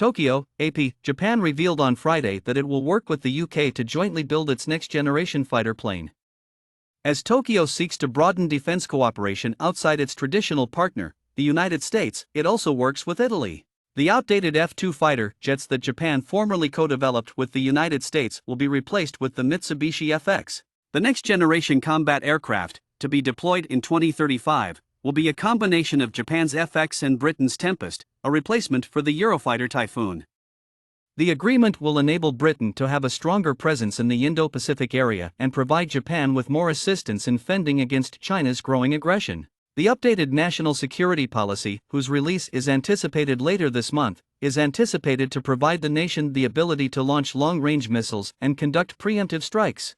Tokyo, AP, Japan revealed on Friday that it will work with the UK to jointly build its next-generation fighter plane. As Tokyo seeks to broaden defense cooperation outside its traditional partner, the United States, it also works with Italy. The outdated F-2 fighter jets that Japan formerly co-developed with the United States will be replaced with the Mitsubishi F-X. The next-generation combat aircraft, to be deployed in 2035, will be a combination of Japan's F-X and Britain's Tempest, a replacement for the Eurofighter Typhoon. The agreement will enable Britain to have a stronger presence in the Indo-Pacific area and provide Japan with more assistance in fending against China's growing aggression. The updated national security policy, whose release is anticipated later this month, is anticipated to provide the nation the ability to launch long-range missiles and conduct pre-emptive strikes.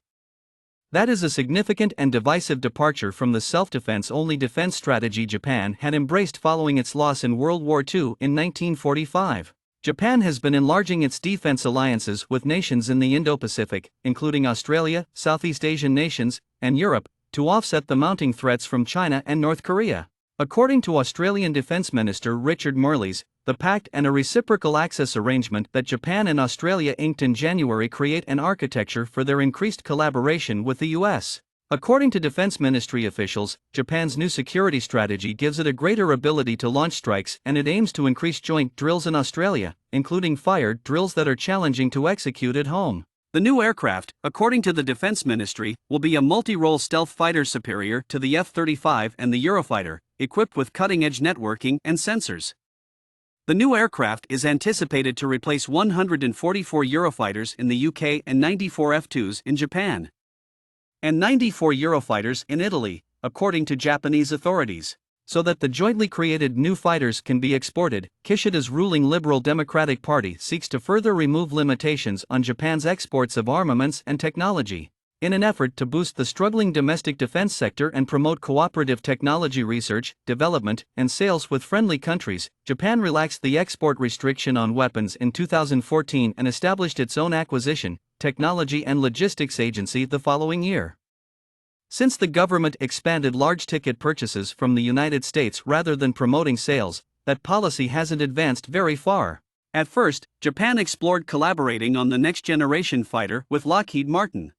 That is a significant and divisive departure from the self-defense-only defense strategy Japan had embraced following its loss in World War II in 1945. Japan has been enlarging its defense alliances with nations in the Indo-Pacific, including Australia, Southeast Asian nations, and Europe, to offset the mounting threats from China and North Korea. According to Australian Defence Minister Richard Marles, the pact and a reciprocal access arrangement that Japan and Australia inked in January create an architecture for their increased collaboration with the US. According to Defense Ministry officials, Japan's new security strategy gives it a greater ability to launch strikes, and it aims to increase joint drills in Australia, including fire drills that are challenging to execute at home. The new aircraft, according to the Defense Ministry, will be a multi-role stealth fighter superior to the F-35 and the Eurofighter, equipped with cutting-edge networking and sensors. The new aircraft is anticipated to replace 144 Eurofighters in the UK and 94 F-2s in Japan, and 94 Eurofighters in Italy, according to Japanese authorities. So that the jointly created new fighters can be exported, Kishida's ruling Liberal Democratic Party seeks to further remove limitations on Japan's exports of armaments and technology. In an effort to boost the struggling domestic defense sector and promote cooperative technology research, development, and sales with friendly countries, Japan relaxed the export restriction on weapons in 2014 and established its own acquisition, technology and logistics agency the following year. Since the government expanded large-ticket purchases from the United States rather than promoting sales, that policy hasn't advanced very far. At first, Japan explored collaborating on the next-generation fighter with Lockheed Martin.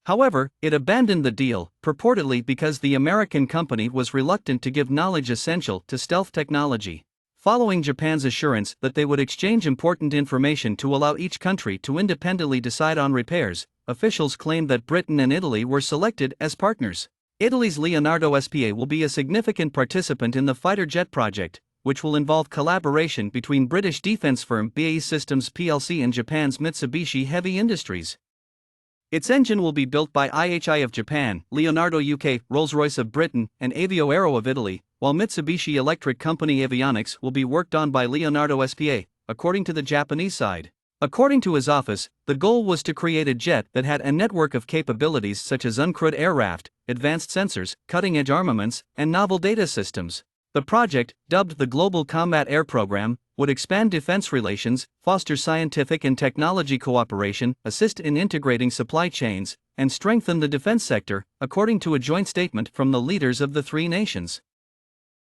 However, it abandoned the deal, purportedly because the American company was reluctant to give knowledge essential to stealth technology. Following Japan's assurance that they would exchange important information to allow each country to independently decide on repairs, officials claimed that Britain and Italy were selected as partners. Italy's Leonardo SPA will be a significant participant in the fighter jet project, which will involve collaboration between British defense firm BAE Systems plc and Japan's Mitsubishi Heavy Industries. Its engine will be built by IHI of Japan, Leonardo UK, Rolls-Royce of Britain, and Avio Aero of Italy, while Mitsubishi Electric Company avionics will be worked on by Leonardo SPA, according to the Japanese side. According to his office, the goal was to create a jet that had a network of capabilities such as uncrewed aircraft, advanced sensors, cutting-edge armaments, and novel data systems. The project, dubbed the Global Combat Air Program, would expand defense relations, foster scientific and technology cooperation, assist in integrating supply chains, and strengthen the defense sector, according to a joint statement from the leaders of the three nations.